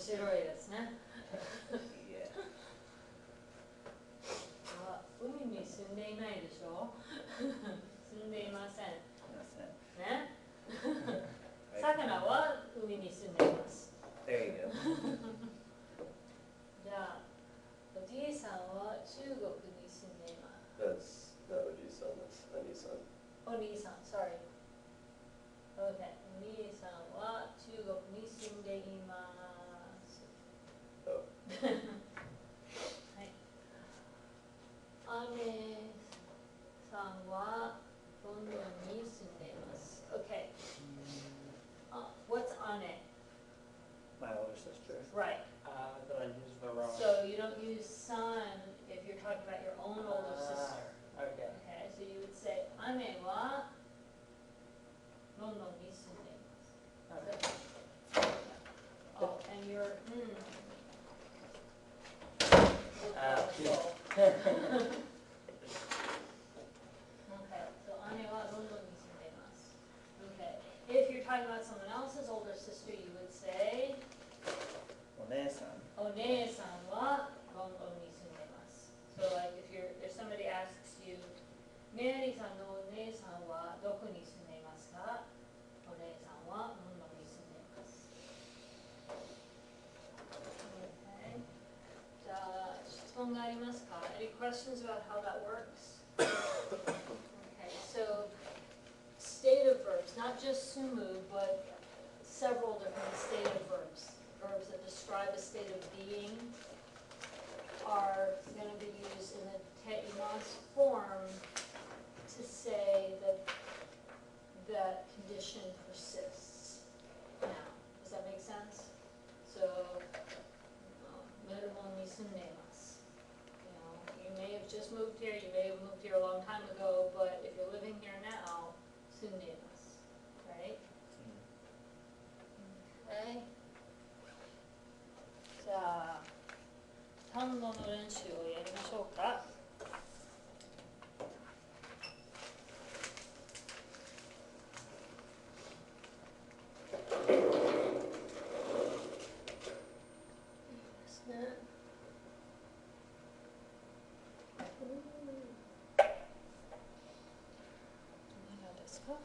白いですね。あ、海に住んでいないでしょ。住んでいません。ね。魚は海に住んでいます。There you go. じゃあ、おじいさんは中国に住んでいます。That's not おじいさん、that's お兄さん。お兄さん、sorry. Okay. お兄さんは中国に住んでいます。Oh. はい。姉さんはロンドンに住んでいます。Okay. What's ane? My older sister. Right. But I use the wrong. So you don't use son if you're talking about your own older sister. Okay. Okay, so you would say, ane wa London ni sunde imasu. Oh, and you're, Okay, so ane wa London ni sunde imasu. Okay, if you're talking about someone else's older sister, you would say, お姉さん。お姉さんはロンドンに住んでいます。So like if somebody asks you, メアリーさんのお姉さんはどこに住んでいますか？お姉さんはロンドンに住んでいます。Okay. じゃあ質問がありますか？ Any questions about how that works? Okay, so state of verbs, not just sumu, but several different state of verbs. Verbs that describe a state of being are going to be used in the te imas form to say that that condition persists. Now, does that make sense? So, Melbourne ni sunde imasu. You may have just moved here, you may have moved here a long time ago, but if you're living here now, sunde imasu, right? Okay. じゃあ、単語の練習をやりましょうか。ですね。何ですか？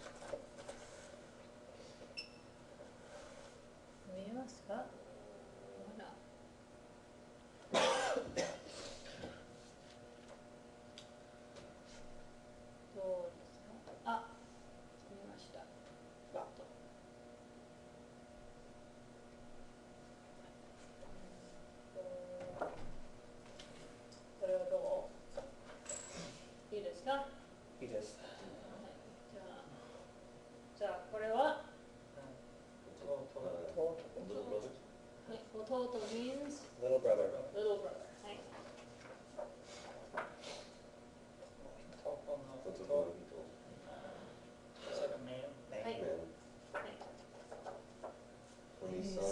見えますか？どうですか？あ、見ました。バット。これはどう？いいですか？いいです。じゃあこれは？Little brother? はい、弟 means Little brother. little brother. はい。What's a boy? It's like a man. はい。 Man. はい。 お兄さん、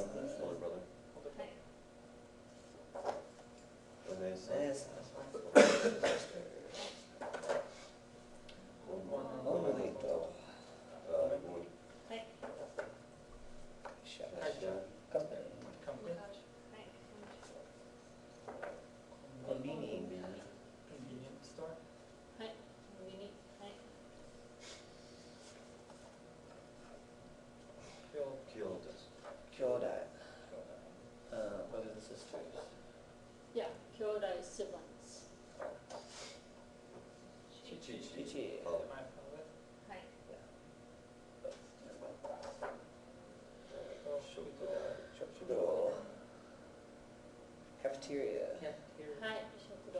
older brother. はい。お姉さん。お姉さん。Onlyと。はい。Company. はい。Convenience. Convenience store. はい。右に。はい。Killed. 兄弟。Brothers and sisters. Yeah, 兄弟 siblings. 父。 Father. My father. はい。食堂。Cafeteria. はい。食堂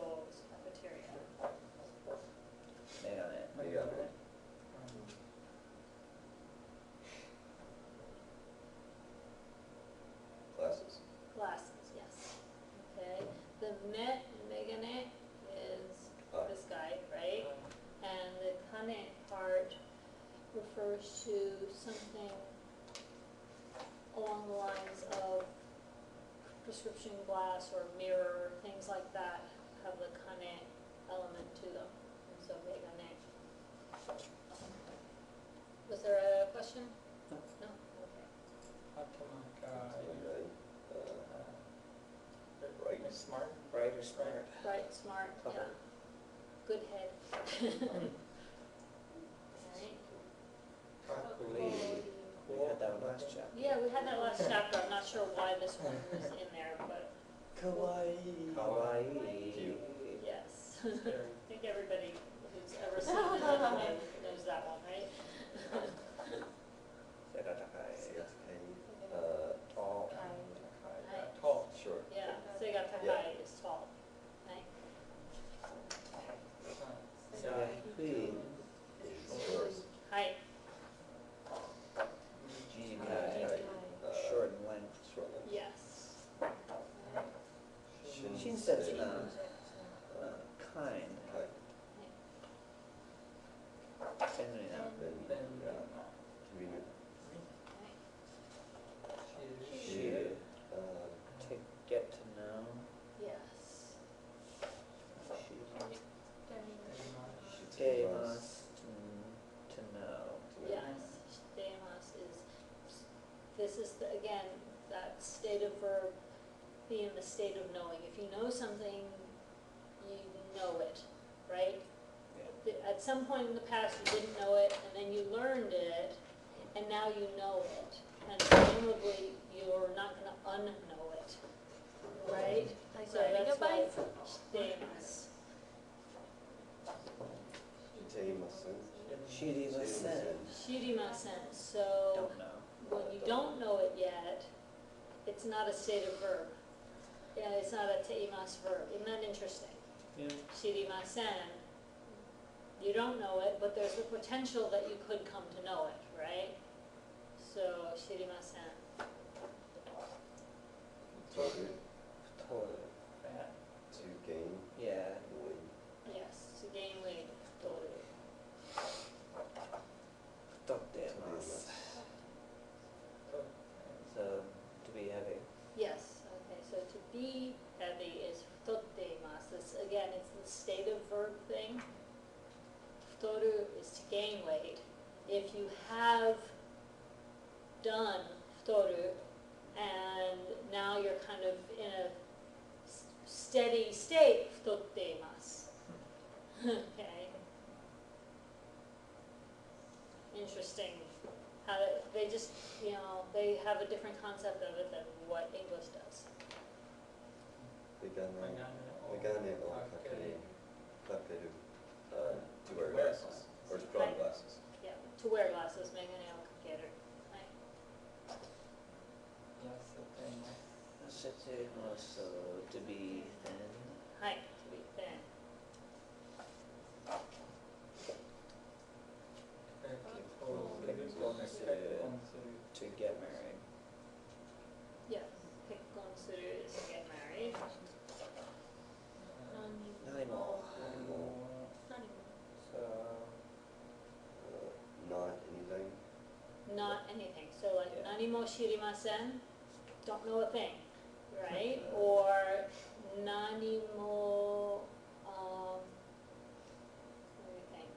cafeteria. メガネ。メガネ。Glasses. Glasses, yes. Okay. The megane is this guy, right? And the kane part refers to something along the lines of prescription glass or mirror, things like that have the kane element to them. And so megane. Was there a question? No. No? Okay. あとなんか、smart. Bright, smart, yeah. Clever. Good head. Alright. Kakui. We had that one last chapter. Yeah, we had that last chapter, I'm not sure why this one was in there, but Kawaii. Kawaii. Cute. yes. Scary. I think everybody who's ever seen an anime knows that one, right? Sedatakai. Segatai. Tall. Right. Tall. Short. Yeah, Sega Takai is tall, right? Segakui. Short. Height, Jikai. Short in length. Short length. yes. Shinsetsu na. Kind. Kai. Senri na. Then, Then, convenient. she, She, To get to know. Yes. Shiteimasu. To know. Yes, shiteimasu is, this is, again, that state of verb, be in the state of knowing. If you know something, you know it, right? At some point in the past, you didn't know it, and then you learned it, and now you know it. And presumably, you're not gonna unknow it, right? Like So riding a that's why bike? shiteimasu. Shiteimasu. Shirimasen. Shirimasen, so Don't know. when you don't know it yet, it's not a state of verb. Yeah, it's not a teimasu verb. Isn't that interesting? Yeah. Shirimasen, you don't know it, but there's the potential that you could come to know it, right? So, shirimasen. Toru. Toru. fat. To gain. Yeah. Win. Yes, to gain weight, toru. Totemasu. So, to be heavy. Yes, okay, so to be heavy is futotemasu. This, again, it's the state of verb thing. Futoru is to gain weight. If you have done futoru and now you're kind of in a steady state, futotemasu. Okay. Interesting how they just, they have a different concept of it than what English does. Megane. Megane o Megane o kakeru. kakeru. To wear glasses. Or to put on glasses. Yeah, to wear glasses, megane o kakeru. Right. Setemasu. To be thin. Height, to be thin. To get married. Yeah, kekkonsuru is to get married. Nanimo. So, Not anything. Not anything, so like Yeah. nanimo shirimasen, don't know a thing, right? Or nanimo, what do you think?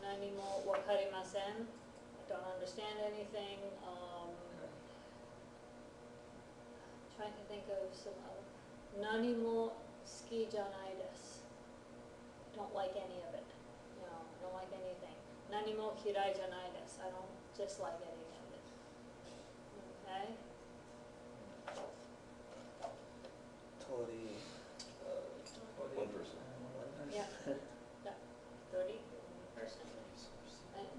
Nanimo wakarimasen, I don't understand anything, trying to think of some other, nanimo suki janai desu, don't like any of it, don't like anything. Nanimo kirai janai desu, I don't dislike any of it. Okay? tori. One person. Yeah. Yeah. 30 person.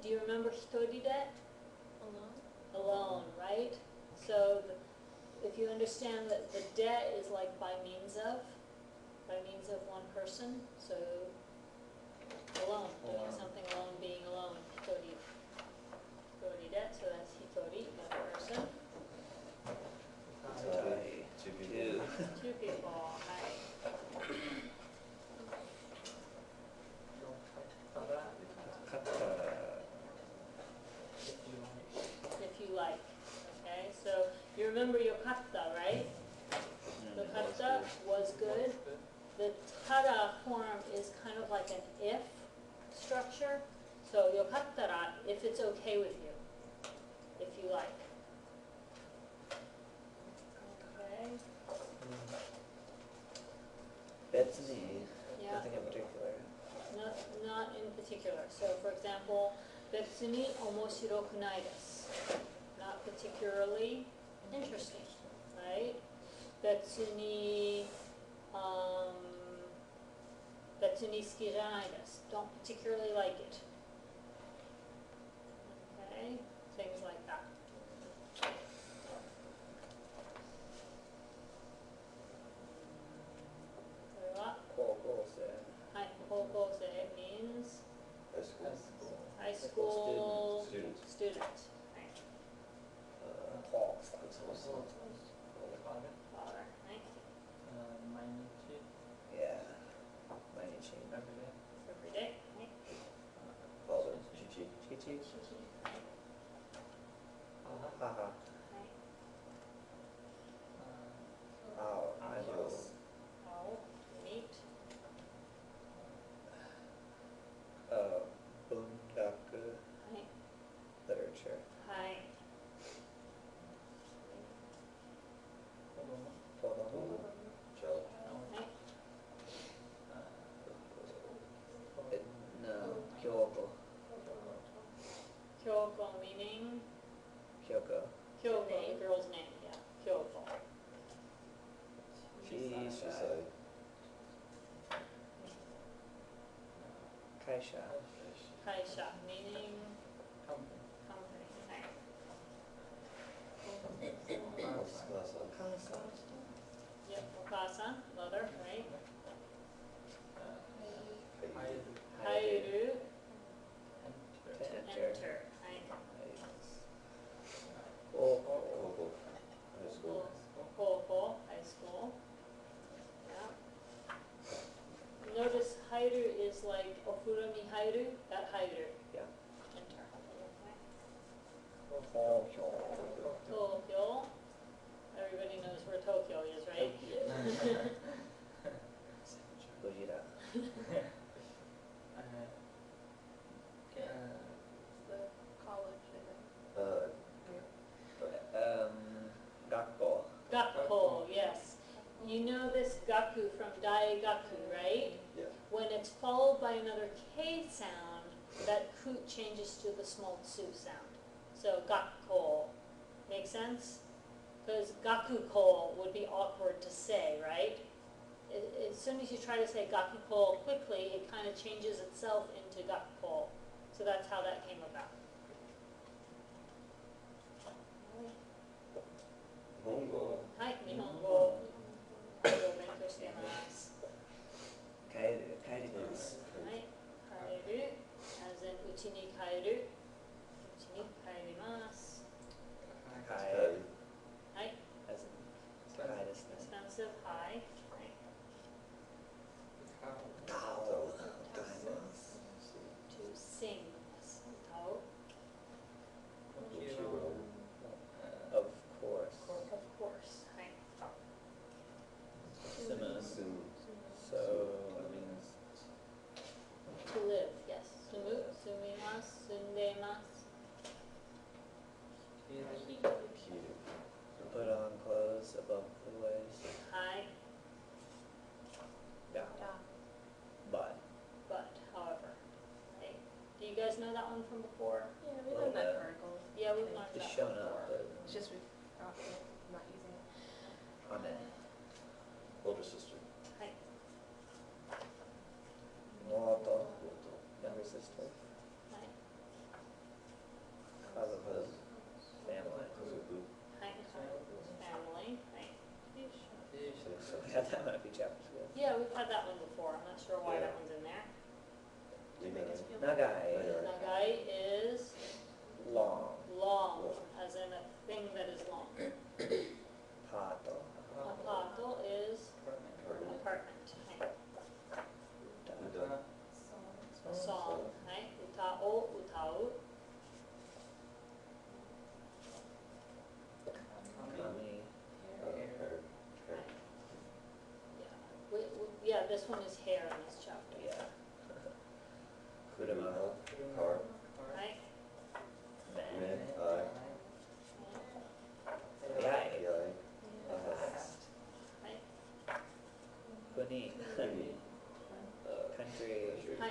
Do you remember hitori de? Alone, right? So if you understand that the de is like by means of one person, so alone, doing Alone. something alone, being alone, hitori. Hitori de, so that's hitori, one person. Tori. Two people. Two people, right. Kata. If you like, okay? So you remember yokatta, right? Yokatta was good. The tara form is kind of like an if structure. So yokattara, if it's okay with you, if you like. Okay? not in particular. So for example, 別に面白くないです。Not particularly interesting, right? 別に、別に好きじゃないです。Don't particularly like it. Okay, things like that. これは、高校生。はい、高校生 means High school. high school Student. student. はい、พ่อさん。Father. father. はい、毎日 Yeah. 毎日。 every day. every day. はい、Father. Chichi. 父。母。母。はい、青。愛情。青 meet. 文学。はい、 literature。はい、子供。子供。 Child. はい、京子。京子 meaning 京子。京子, the girl's name, yeah, 京子. She said. 会社。会社 meaning Company. company. はい、母さん。母さん。 yep, お母さん mother, right? 入る Enter. enter. はい、高校。高校。High school. 高校 high school. Yeah. Notice 入る is like お風呂に入る that 入る Yeah. enter. 東京。Tokyo. Everybody knows where Tokyo is, right? 無事だ。 The college, I think.学校。 Gakko, yes. You know this gaku from daigaku, right? Yeah. When it's followed by another K sound, that ku changes to the small tsu sound. So gakko. Make sense? Because gakuko would be awkward to say, right? As soon as you try to say gakuko quickly, it kind of changes itself into gakuko. So that's how that came about. 日本語。はい、日本語。はい、お勉強してます。帰る。帰ります。はい、帰る。as in うちに帰る。うちに帰ります。帰る。はい、as in 高いですね。 expensive, high. はい、高います。 to sing. 歌う。 Of course. Of course. はい。 Simon. Soon. So it means To live, yes. 住む、住みます、住んでいます。 put on clothes above the waist. はい。 Yeah. But But, however. Right? Do you guys know that one from before? Yeah, we've Little done that bit. article. Yeah, we've learned it's that shown before. up, but It's just we've not using it. on it. Older sister. はい。妹 younger sister. はい。 Cousin. Family. 家族。はい。Family. はい。 We had that one a few chapters ago. Yeah, we've had that one before. I'm not sure why that one's in there. Nagai. Nagai is Long. long, as in a thing that is long. Pato. Apato is Apartment. apartment. はい。 Uda. A song. はい。歌を歌う。 Kami. Hair. Yeah, this one is hair in this chapter. Yeah. Kuruma. Car. はい。 Man. Man. Eye. AI. AI. Fast. はい。 Kuni. Kuni. Country. はい。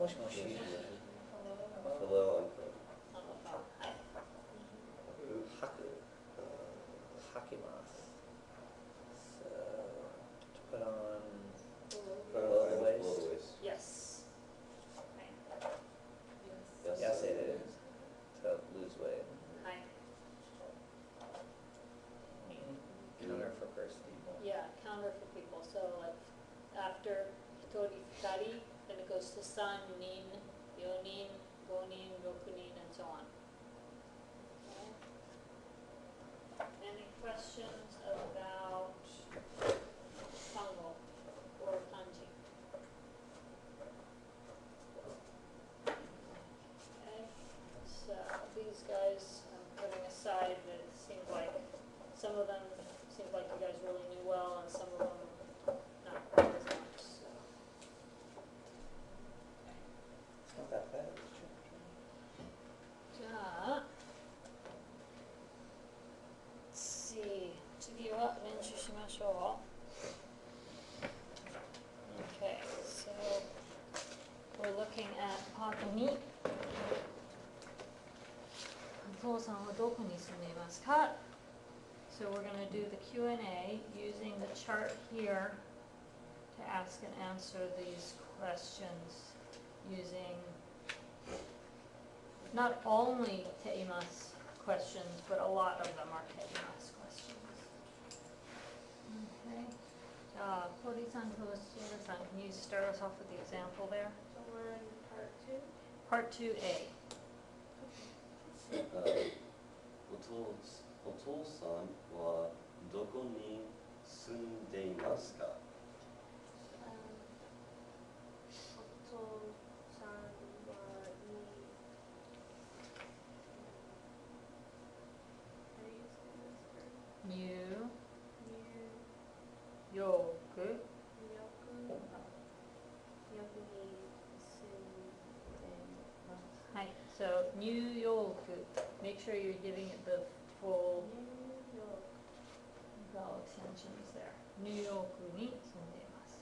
もしもし。 Hello, I'm はい。吐く。吐きます。So, to put on Hello, the I'm waist. below the waist. Yes. はい。Yes. 痩せる。To lose weight. はい。 Counter for first people. Yeah, counter for people. So like after hitori, futari, then it goes to san, nin, yonin, gonin, rokunin, and so on. Okay. Any questions about tango or kanji? Okay, so these guys I'm putting aside, that it seems like some of them seems like you guys really knew well, and some of them not quite as much, so. It's not that bad. It's true. じゃあ、let's see, 次は練習しましょう。Okay, so we're looking at part 2. お父さんはどこに住んでいますか? So we're going to do the Q&A using the chart here to ask and answer these questions using not only teimas questions, but a lot of them are teimas questions. Okay. Hori-san, Toshida-san, can you start us off with the example there? So we're in part 2. Part 2A. O父さんはどこに住んでいますか? お父さんはニューニュヨーク。ーヨークに住んでます。はい。So, ニューヨーク. Make sure you're giving it the full ニューヨーク vowel extensions there. ニューヨークに住んでいます。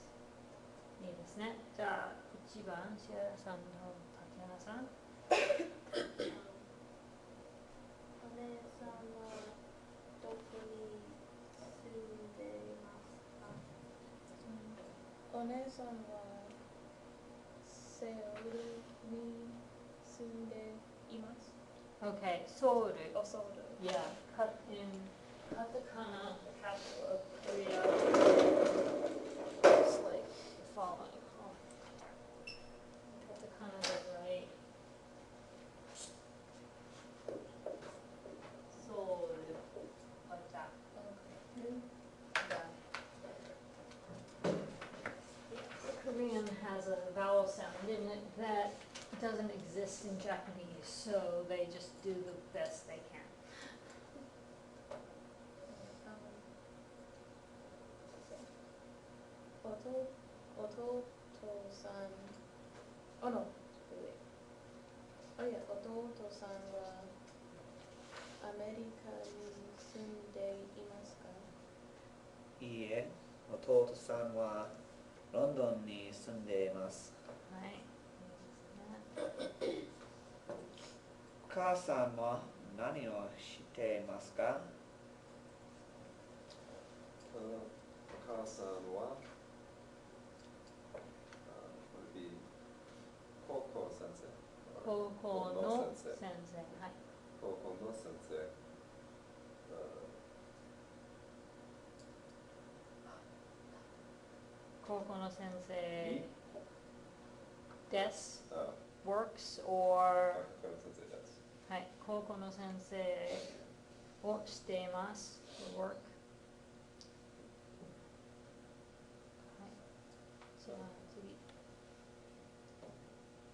いいですね。じゃあ、1番、シェラさんとタティアナさん。お姉さんはどこに住んでいますか？お姉さんはセオルに住んでいます。Okay, ソウル。おソウル。Yeah, cut in katakana, the capital of Korea. It's like the following. Katakana is right. Seoul, like that. Yeah. Korean has a vowel sound in it that doesn't exist in Japanese, so they just do the best they can. 弟さん、あの、弟さんはアメリカに住んでいますか？いいえ、弟さんはロンドンに住んでいます。はい。お母さんは何をしていますか? お母さんは would be 高校先生。高校の先生。はい。高校の先生。高校の先生です。あ、works or 高校の先生です。はい、高校の先生をしています。work。はい。じゃあ次。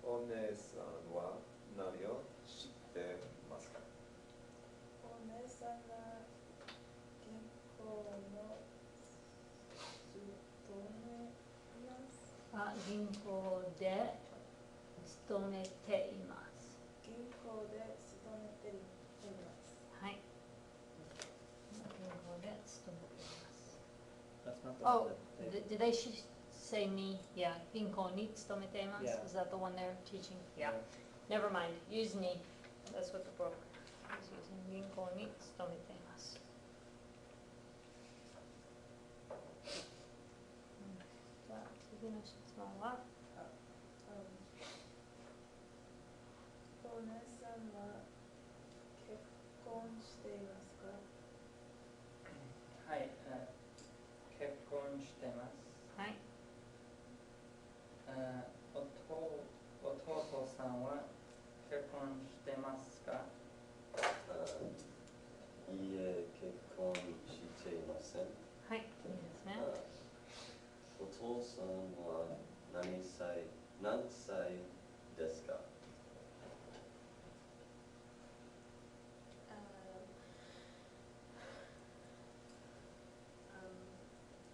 お姉さんは何を知ってますか? お姉さんは銀行の勤めます。あ、銀行で勤めています。銀行で勤めています。はい。銀行で勤めています。That's not the Oh, the- did they say ni, yeah, 銀行に勤めています. Yeah. Is that the one they're teaching? Yeah. Never mind, use ni. That's what the book is using. 銀行に勤めています. Mm. じゃあ次の質問はお姉さんは結婚していますか？はい、結婚してます。はい。弟さんは結婚してますか？いいえ、結婚していません。はい、いいですね。お父さんは何歳ですか？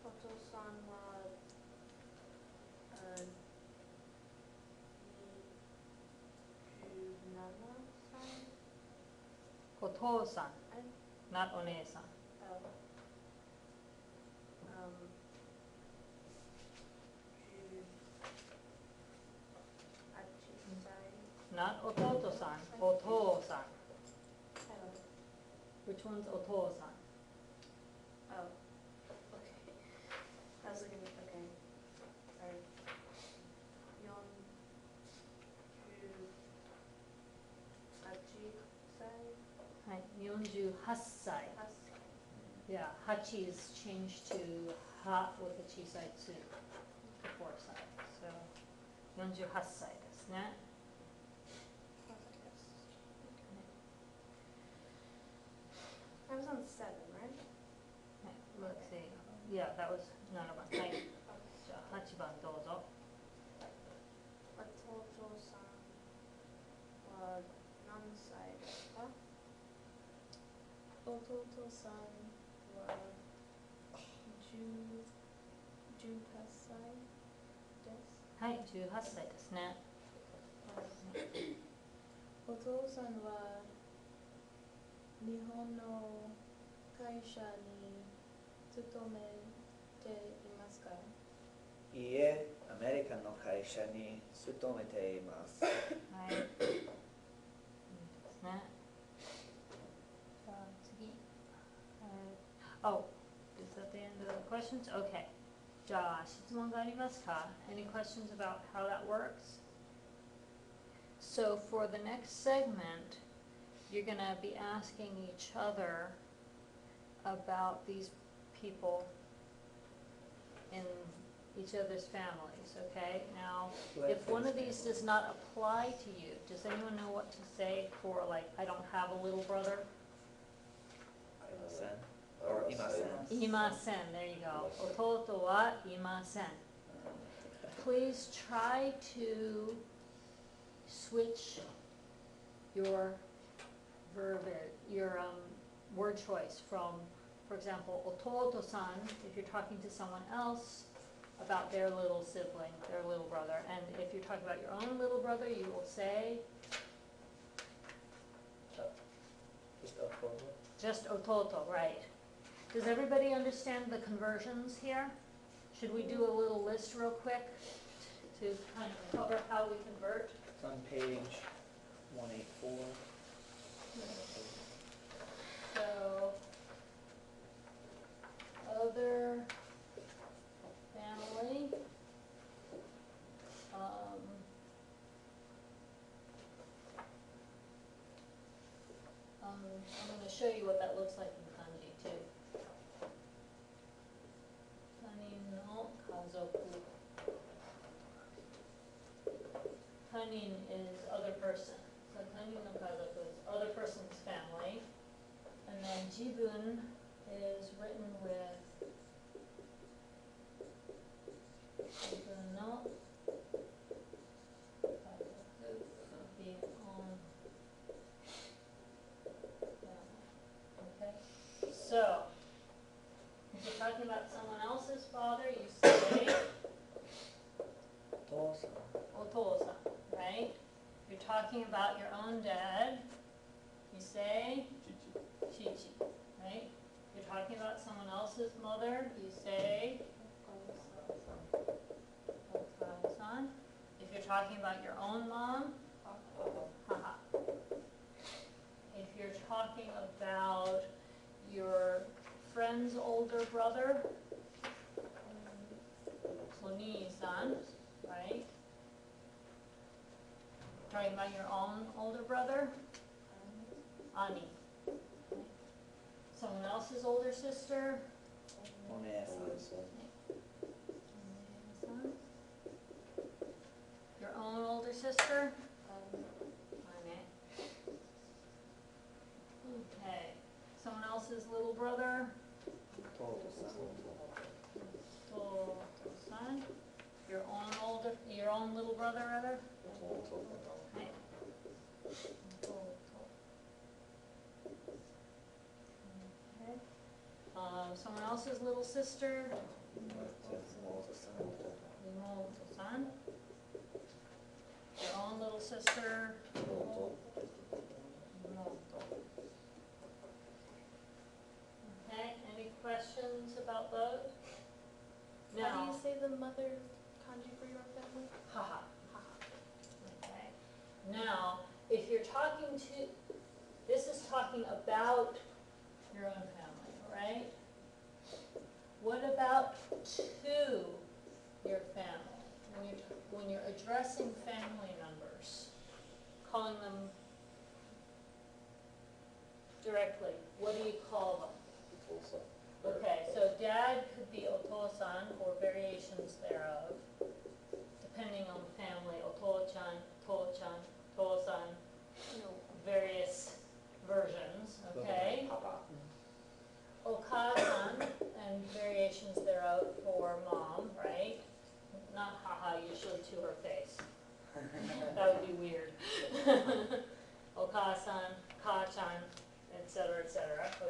お父さんはお父さん、え not お姉さん。not 弟さん、お父さん。Which one's お父さん？ Oh, okay. I was looking, okay. Sorry. はい、48歳。Yeah, 8 is changed to は with a 小さい2 before side. So 48歳ですね。I was on 7, right? Let's see. Yeah, that was none of us. はい。じゃあ8番どうぞ。弟さんは何歳ですか？弟さんは18歳です。はい、18歳ですね。お父さんは日本の会社に勤めていますか？いいえ、アメリカの会社に勤めています。はい。いいですね。じゃあ次。Oh, is that the end of the questions? Okay. じゃあ質問がありますか？ Any questions about how that works? So for the next segment, you're going to be asking each other about these people in each other's families, okay? Now, if one of these does not apply to you, does anyone know what to say for, like, I don't have a little brother? ありません。or いません。いません. There you go. 弟はいません. Please try to switch your word choice from, for example, 弟さん, if you're talking to someone else about their little sibling, their little brother, and if you're talking about your own little brother, you will say Just 弟? just 弟, right. Does everybody understand the conversions here? Should we do a little list real quick to kind of cover how we convert? It's on page 184. So, other family, I'm going to show you what that looks like in kanji too. Kanin no kazoku. Kanin is other person. So kanin no kazoku is other person's family. And then jibun is written with jibun no kazoku, the own family. Okay? So, if you're talking about someone else's father, you say お父さん。 otosa, right? You're talking about your own dad, you say 父。 chichi, right? You're talking about someone else's mother, you say talking about your own mom, haha. If you're talking about your friend's older brother, Oni-san, right? Talking about your own older brother, Ani. Someone else's older sister, One-san. Oni-san. Your own older sister, Ane. Okay. Someone else's little brother, Toto-san. Your own little brother rather. Right. Okay. Someone else's little sister, Imoto-san. Your own little sister, Imoto. Okay, any questions about those? How do Now, you say the mother kanji for your family? haha. Okay. Now, if you're talking to, this is talking about your own family, right? What about to your family? When you're addressing family members, calling them directly, what do you call them? Okay, so dad could be oto-san or variations thereof, depending on the family, oto-chan, to-chan, to-san, various versions, okay? Oka-san and variations thereof for mom, right? Not haha, usually to her face. That would be weird. Oka-san, ka-chan, et cetera,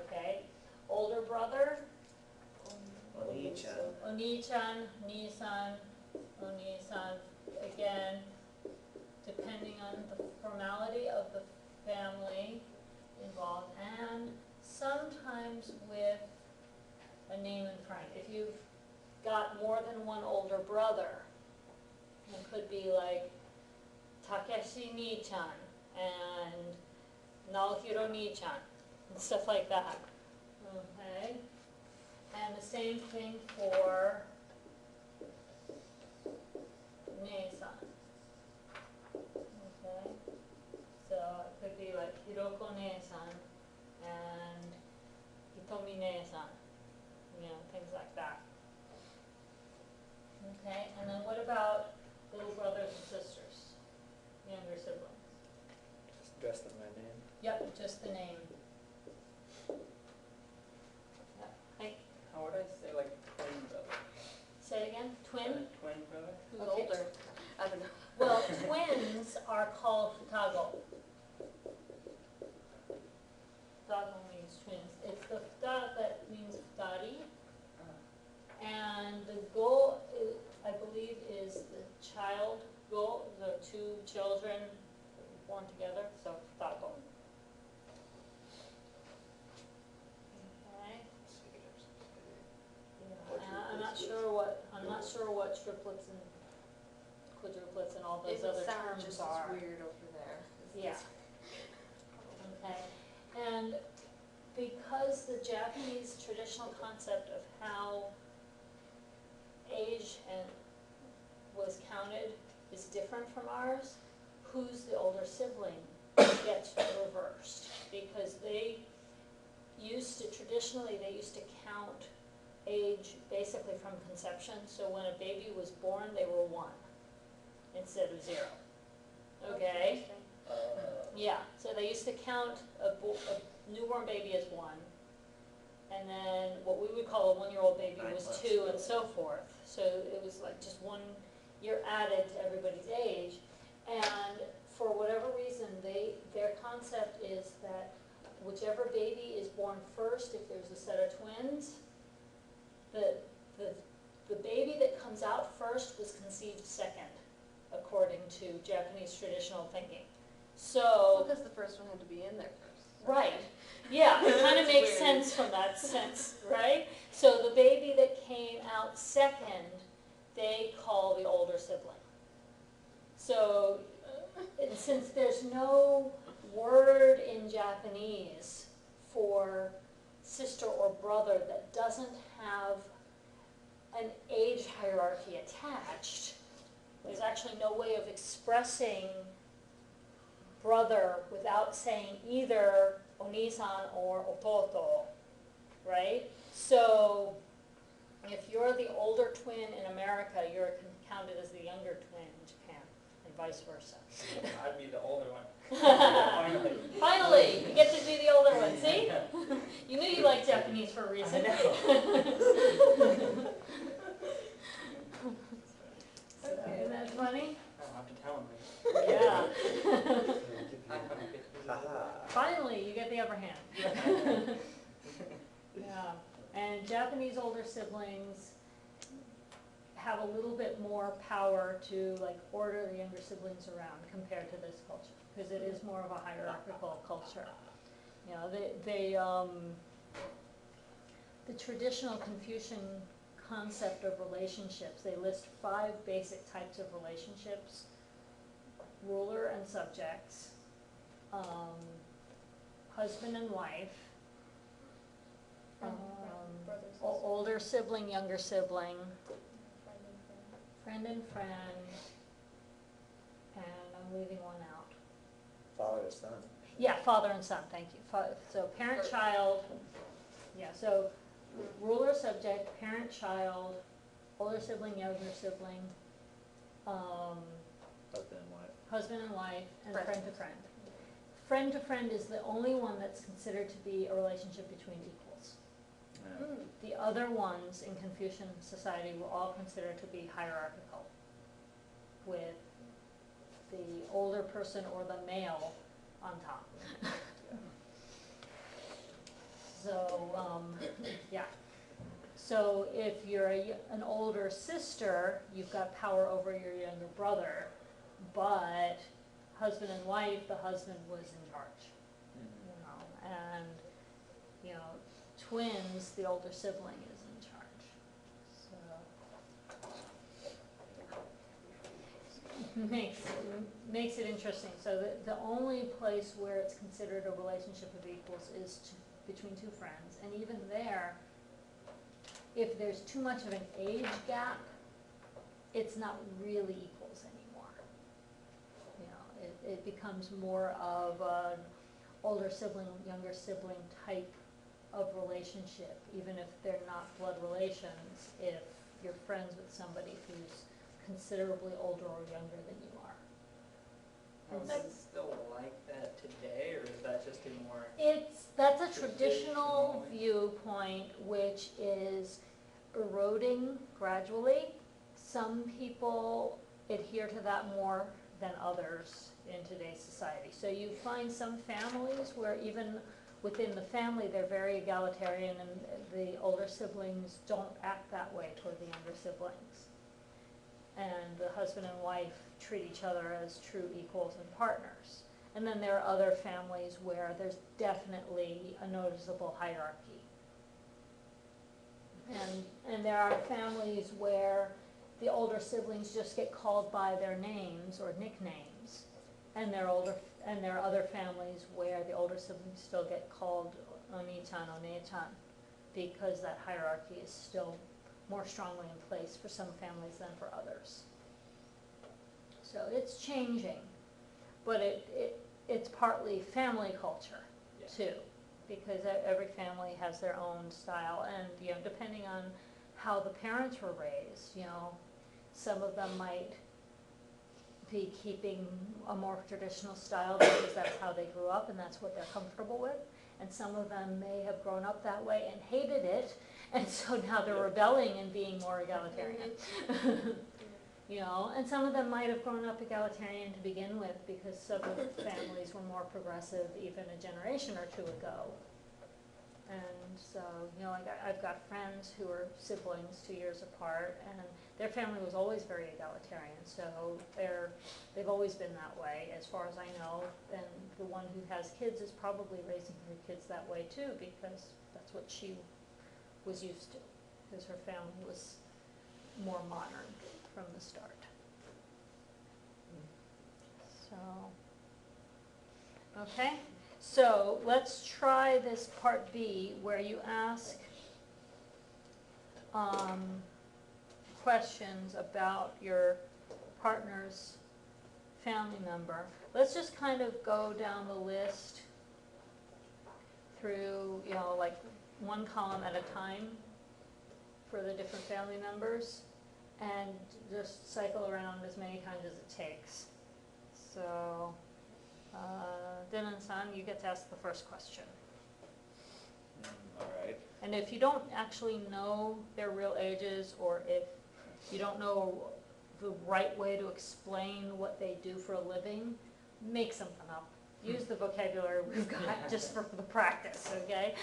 okay? Older brother, Oni-chan. Oni-chan, ni-san, oni-san, again, depending on the formality of the family involved, and sometimes with a name in front. If you've got more than one older brother, it could be like Takeshi ni-chan and Naohiro ni-chan, and stuff like that. Okay, and the same thing for ne-san. Okay, so it could be like Hiroko ne-san and Hitomi ne-san, things like that. Okay, and then what about little brothers and sisters, younger siblings? Just dress them by name. Yep, just the name. How would I say like twin brother? Say it again, twin? Twin brother? Who's Okay. older? I don't know. Well, twins are called futago. Futago means twins. It's the futa that means futari, and the go, I believe, is the child go, the two children born together, so futago. Okay. I'm not sure what triplets and quadruplets and all those other terms just are. weird over there. Yeah. Okay, and because the Japanese traditional concept of how age and was counted is different from ours, who's the older sibling gets reversed, because they used to count age basically from conception, so when a baby was born, they were 1 instead of 0. Okay? Yeah, so they used to count a newborn baby as 1, and then what we would call a 1-year-old baby 9 was months. 2, and so forth. So it was like just 1 year added to everybody's age, and for whatever reason, their concept is that whichever baby is born first, if there's a set of twins, the baby that comes out first was conceived second, according to Japanese traditional thinking. So, Because the first one had to be in there first. right, yeah, it kind of It's makes weird. sense from that sense, right? So the baby that came out second, they call the older sibling. So, and since there's no word in Japanese for sister or brother that doesn't have an age hierarchy attached, there's actually no way of expressing brother without saying either onisan or ototo, right? So if you're the older twin in America, you're counted as the younger twin in Japan, and vice versa. I'd be the older one. Finally. Finally, you get to be the older one, see? You knew you liked Japanese for a reason. I Okay, isn't that funny? don't have to tell him. Yeah. Haha. Finally, you get the upper hand. Yeah, and Japanese older siblings have a little bit more power to like order the younger siblings around compared to this culture, because it is more of a hierarchical culture. You know, the traditional Confucian concept of relationships, they list 5 basic types of relationships: ruler and subjects, husband and wife, Brothers, older sibling, younger sibling, friend and friend. friend and friend, and I'm leaving one out. Father, son. Yeah, father and son, thank you. So parent, child, yeah, so ruler, subject, parent, child, older sibling, younger sibling, Husband and wife. husband and wife, and Friend. friend to friend. Friend to friend is the only one that's considered to be a relationship between equals. Yeah. The other ones in Confucian society were all considered to be hierarchical, with the older person or the male on top. So, yeah. So if you're an older sister, you've got power over your younger brother, but husband and wife, the husband was in charge, you know, and, you know, twins, the older sibling is in charge, so. Makes it interesting. So the only place where it's considered a relationship of equals is between 2 friends, and even there, if there's too much of an age gap, it's not really equals anymore. You know, it becomes more of an older sibling, younger sibling type of relationship, even if they're not blood relations, if you're friends with somebody who's considerably older or younger than you are. Is it still like that today, or is that just a more? That's a traditional viewpoint which is eroding gradually. Some people adhere to that more than others in today's society. So you find some families where even within the family they're very egalitarian, and the older siblings don't act that way toward the younger siblings. And the husband and wife treat each other as true equals and partners. And then there are other families where there's definitely a noticeable hierarchy. And there are families where the older siblings just get called by their names or nicknames, and there are other families where the older siblings still get called oni-chan, one-chan, because that hierarchy is still more strongly in place for some families than for others. So it's changing, but it's partly family culture too, because every family has their own style, and you know, depending on how the parents were raised, you know, some of them might be keeping a more traditional style because that's how they grew up and that's what they're comfortable with, and some of them may have grown up that way and hated it, and so now they're rebelling and being more egalitarian. You know, and some of them might have grown up egalitarian to begin with because some of the families were more progressive even a generation or 2 ago. And so, you know, I've got friends who are siblings 2 years apart, and their family was always very egalitarian, so they've always been that way as far as I know, and the one who has kids is probably raising her kids that way too, because that's what she was used to, because her family was more modern from the start. Okay, so let's try this part B where you ask questions about your partner's family member. Let's just kind of go down the list through, like one column at a time for the different family members and just cycle around as many times as it takes. So, Denon-san, you get to ask the first question. All right. And if you don't actually know their real ages, or if you don't know the right way to explain what they do for a living, make something up. Use the vocabulary we've got just for the practice, okay?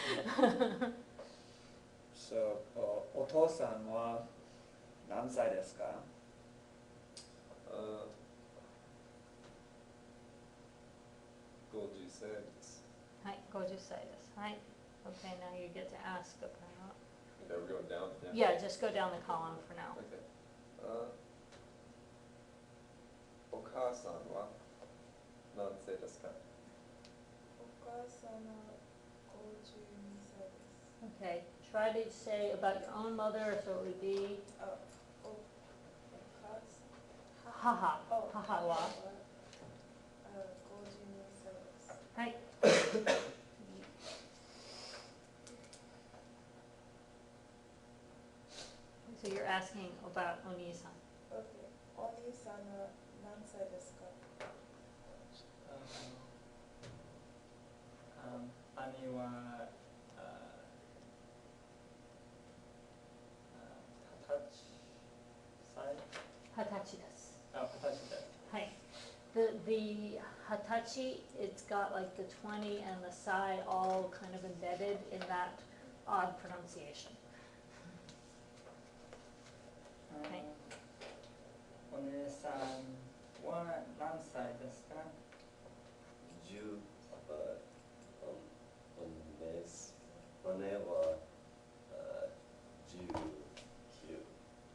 So, お父さんは何歳ですか？ 50歳です。はい、50歳です。はい。Okay, now you get to ask about. Okay, we're going down now? Yeah, just go down the column for now. Okay. お母さんは何歳ですか？お母さんは52歳です。 Okay, try to say about your own mother, so it would be お母母。お母は52歳です。はい。So you're asking about お兄さん。 Okay. お兄さんは何歳ですか？兄は20歳20歳です。あ、20歳です。はい。The hatachi, it's got like the 20 and the sai all kind of embedded in that odd pronunciation. はい。お姉さんは何歳ですか10、姉は19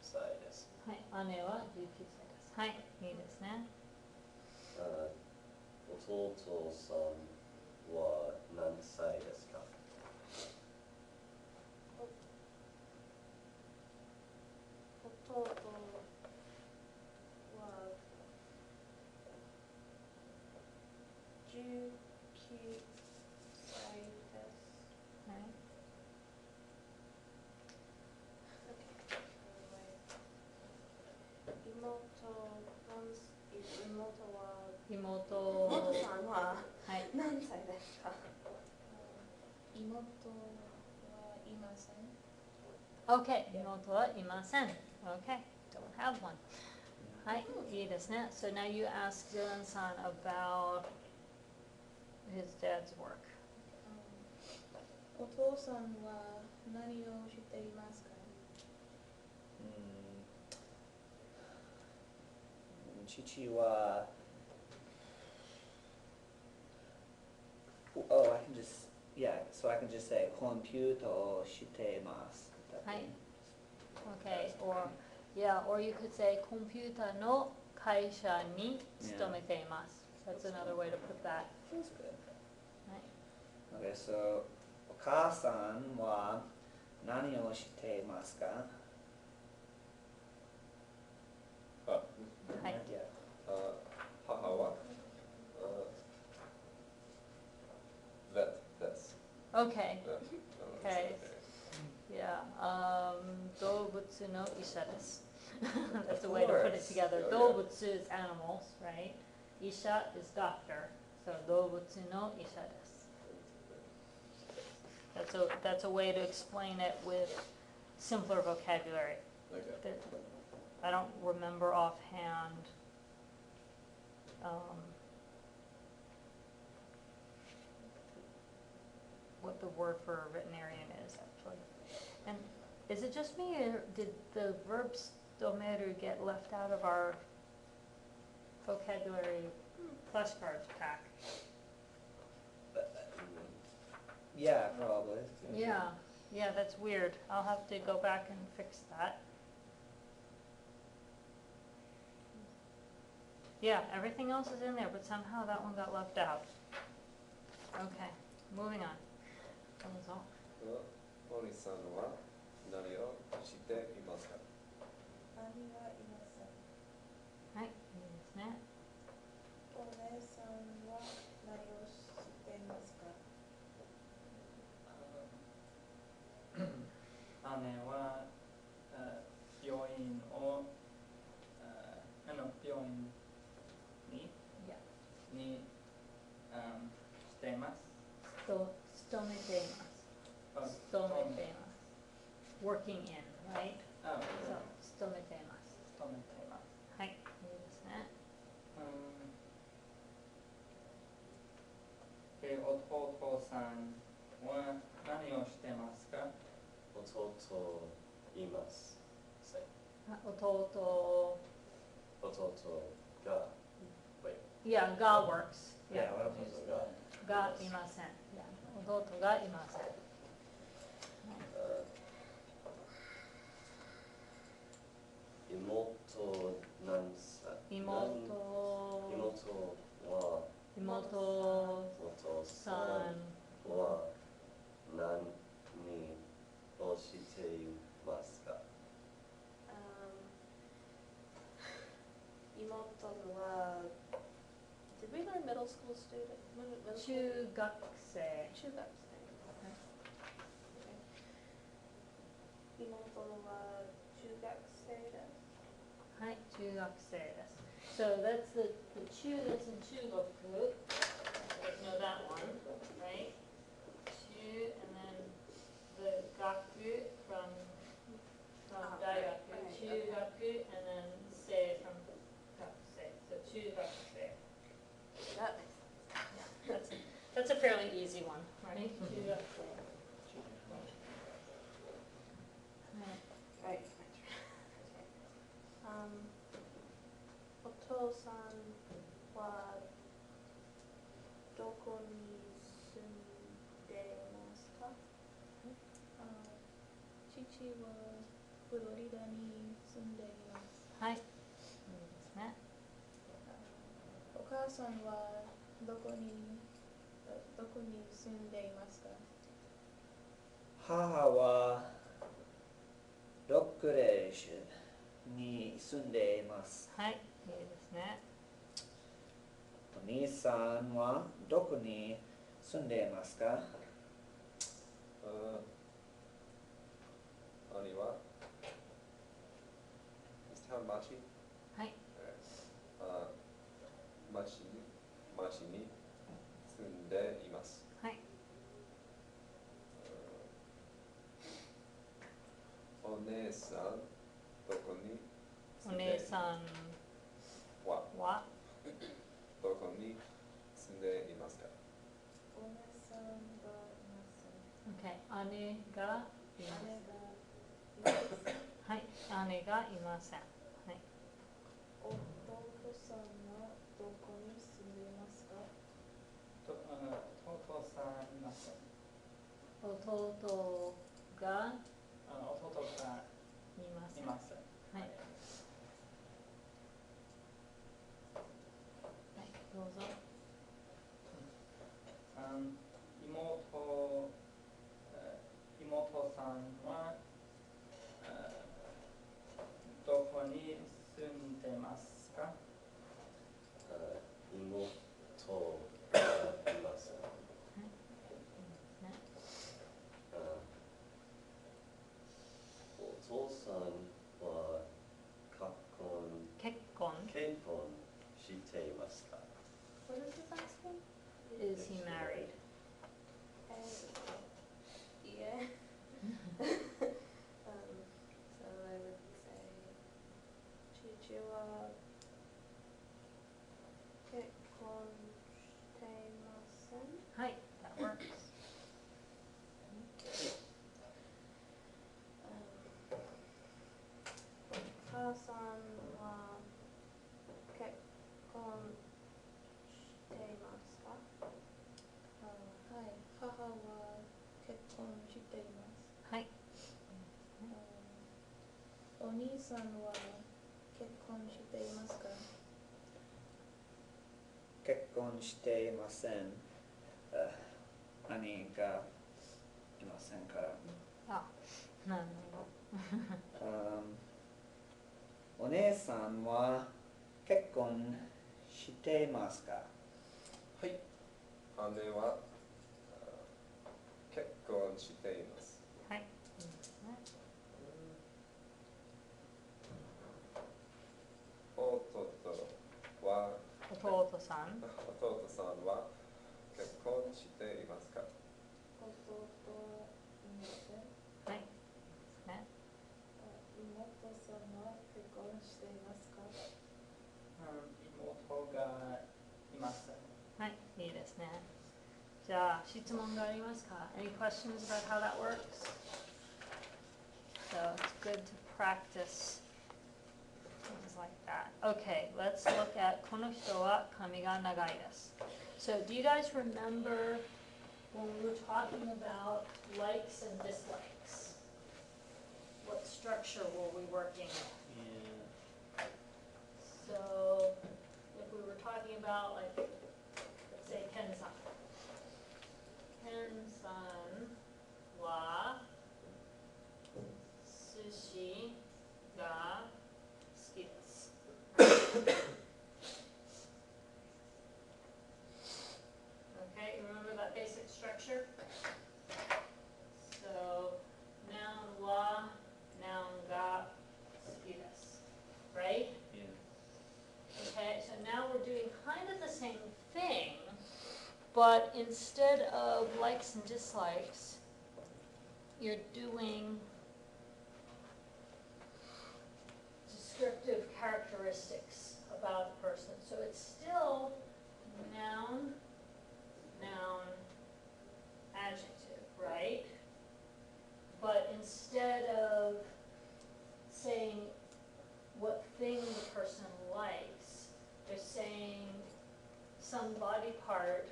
歳です。はい。姉は19歳です。はい。いいですね。弟さんは何歳ですか？弟は19歳です。はい。妹さんははい。何歳ですか？妹はいません。 Okay, 妹はいません。Okay, don't have one. はい、いいですね。So now you ask Dylan-san about his dad's work. お父さんは何をしていますか？父は Oh, I can just, yeah, so I can just say コンピューターをしてます。はい。Okay, or, yeah, or you could say コンピューターの会社に勤めています。That's another way to put that. That's good. はい。 Okay, so お母さんは何をしていますか？あ、はい。 Yeah. 母はvet です。 Okay, Vet. Okay. Yeah, 動物の医者です。That's a way to put it together. Yeah, 動物 is animals, right? 医者 is doctor, so 動物の医者です。That's a way to explain it with simpler vocabulary. Okay. I don't remember offhand what the word for veterinarian is actually. And is it just me, or did the verb sundeiru get left out of our vocabulary flashcards pack? Yeah, probably. Yeah, that's weird. I'll have to go back and fix that. Yeah, everything else is in there, but somehow that one got left out. Okay, moving on. どうぞ。大西さんは何をしていますか？兄がいません。はい、いいですね。お姉さんは何をしていますか？姉は病院を病院に Yeah. しています。勤めています。勤めています。working in, right? そう、勤めています。勤めています。はい、いいですね。弟さんは何をしてますか？弟います。弟が、Yeah, が works. Yeah, Yeah. がいません。Yeah. 弟がいません。妹何歳？妹は妹さんは何をしていますか？妹は Did we learn middle school student? Middle school? 中学生。中学生。妹は中学生です。はい、中学生です。So that's the 中 that's in 中国。No, that one, right? 中 and then the 学 from 大学。中学 and then 生 from 学生。So 中学生。That makes sense. That's a fairly easy one, right? 中学生。Right. O 父さんはどこに住んでいますか？父はフロリダに住んでいます。はい。いいですね。お母さんはどこに住んでいますか？母はロックレージに住んでいます。はい、いいですね。お兄さんはどこに住んでいますか？兄は Is town Machi? はい。町に住んでいます。はい。お姉さんどこにお姉さんはどこに住んでいますか？お姉さんがいません。Okay, 姉がいます。姉がいます。はい、姉がいません。はい。弟さんはどこに住んでいますか？弟さんいません。弟が弟がいません。います。はい。はい、どうぞ。妹さんはどこに住んでますか？妹がいます。お父さんは結婚していますか？ What is his last name? Is he married? Yeah. So I would say 父は結婚していません。はい、that works. お母さんは結婚していますか？はい、母は結婚しています。はい。お兄さんは結婚していますか？結婚していません。兄がいませんから。あ、なるお姉さんは結婚していますか？はい。姉は結婚しています。ほど。はい。いいですね。弟さんは結婚していますか？弟いません。はい。いいですね。妹さんは結婚していますか？妹がいません。はい、いいですね。じゃあ、質問がありますか？ Any questions about how that works? So it's good to practice things like that. Okay, let's look at この人は髪が長いです。So do you guys remember when we were talking about likes and dislikes? What structure were we working with? So if we were talking about like, let's say Ken-san. Ken-san wa sushi ga suki desu. Okay, you remember that basic structure? So noun wa, noun ga suki desu, right? Okay, so now we're doing kind of the same thing, but instead of likes and dislikes, you're doing descriptive characteristics about a person. So it's still noun, noun, adjective, right? But instead of saying what thing the person likes, they're saying some body part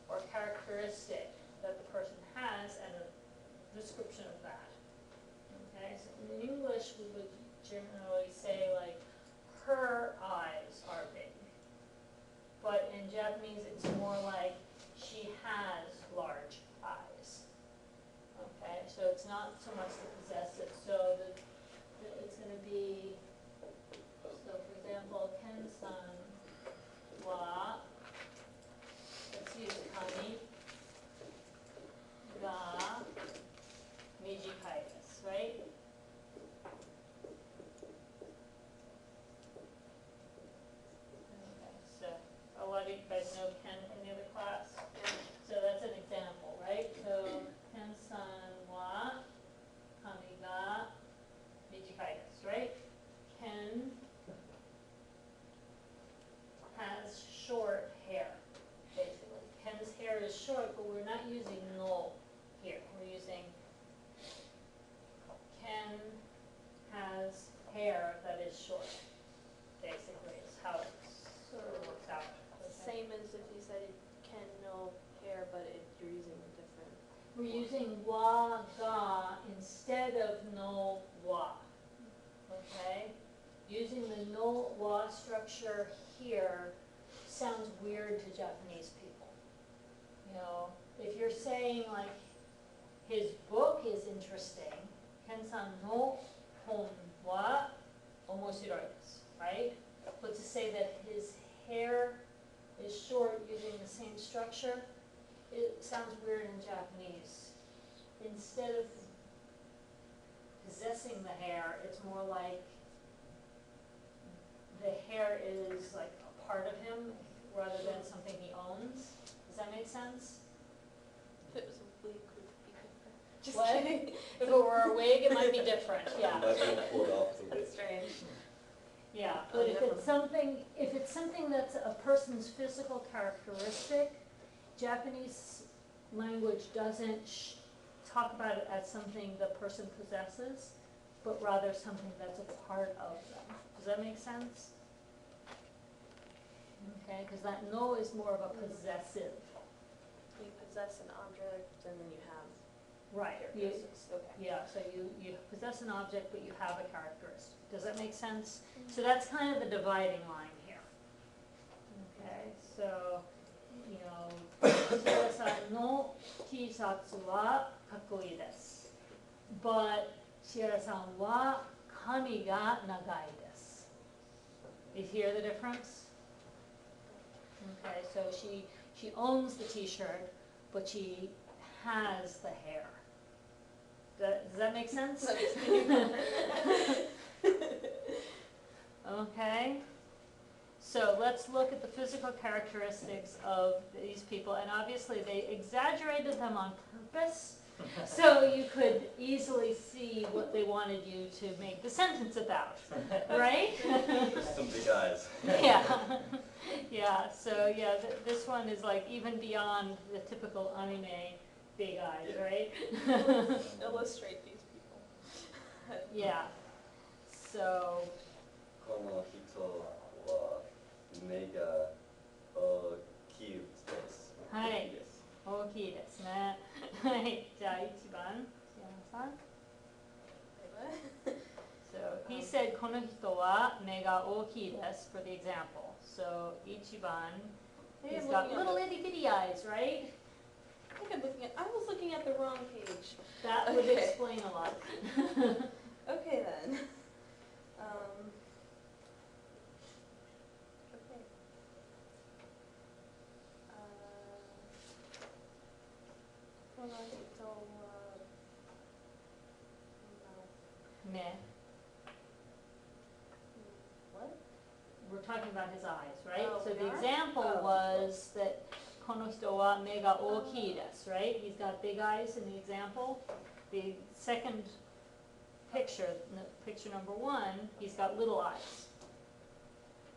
or characteristic that the person has and a description of that. Okay, so in English we would generally say like, her eyes are big. But in Japanese it's more like, she has large eyes. Okay, so it's not so much the possessive. So it's going to be, so for example, Ken-san wa, let's use kami ga mijikai desu, right? Okay, so a lot of you guys know Ken from the other class. So that's an example, right? So Ken-san wa kami ga mijikai desu, right? Ken has short hair, basically. Ken's hair is short, but we're not using no here. We're using Ken has hair that is short, basically, is how it sort of works out. Okay? Same as if you said can no hair, but you're using a different. We're using wa ga instead of no wa. Okay? Using the no wa structure here sounds weird to Japanese people. You know, if you're saying like his book is interesting, Ken-san no hon wa omoshiroi desu, right? But to say that his hair is short using the same structure, it sounds weird in Japanese. Instead of possessing the hair, it's more like the hair is like a part of him rather than something he owns. Does that make sense? If it was a wig, would it be different? Just What? kidding. If it were a wig, it might be different, yeah. Might be pulled off the That's strange. Yeah, but if it's something that's a person's physical characteristic, Japanese language doesn't talk about it as something the person possesses, but rather something that's a part of them. Does that make sense? Okay, because that no is more of a possessive. You possess an object and then you have Right. characteristics. Okay. Yeah, so you possess an object, but you have a characteristic. Does that make sense? So that's kind of the dividing line here. Okay, So, you know, シアラさんの T シャツはかっこいいです。But シアラさんは髪が長いです。You hear the difference? Okay, so she owns the T-shirt, but she has the hair. Does that make sense? Okay. So let's look at the physical characteristics of these people, and obviously they exaggerated them on purpose, so you could easily see what they wanted you to make the sentence about, right? Some big eyes. Yeah, yeah. So yeah, this one is like even beyond the typical anime big eyes, Yeah. right? Illustrate these people. Yeah. So この人は目が大きいです。はい大きいです。大きいですね。はい。じゃあ1番、シアラさん。So he said この人は目が大きいです for the example. So 1番, he's got little itty bitty eyes, right? I was looking at the wrong page. That would Okay. explain a lot. Okay then. Okay. Hold on, so, no. Meh. What? We're talking about his eyes, right? Oh, So we the are? example Oh. was that この人は目が大きいです, right? He's got big eyes in the example. The second picture, picture number 1, he's got little eyes.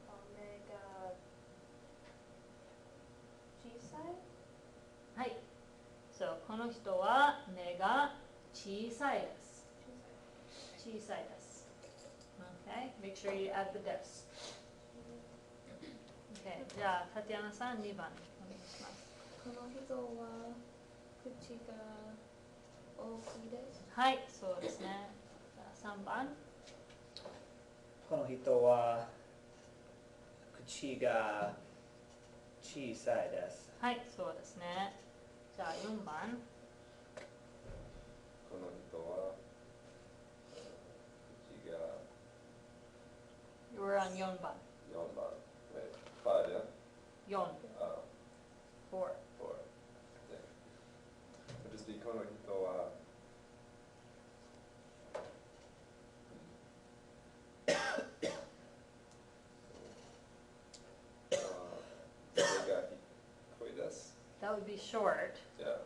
Omega G-side? はい。So この人は目が小さいです. 小さいです. Okay, make sure you add the des. Okay, じゃあタティアナさん2番お願いします。この人は口が大きいです。はい、そうですね。じゃあ3番。この人は口が小さいです。はい、そうですね。じゃあ4番。この人は口が We're on 4番。 4番。Wait, 5, yeah? 4。4。 4. Yeah. Would just be この人は背が低いです。 That would be short. Yeah.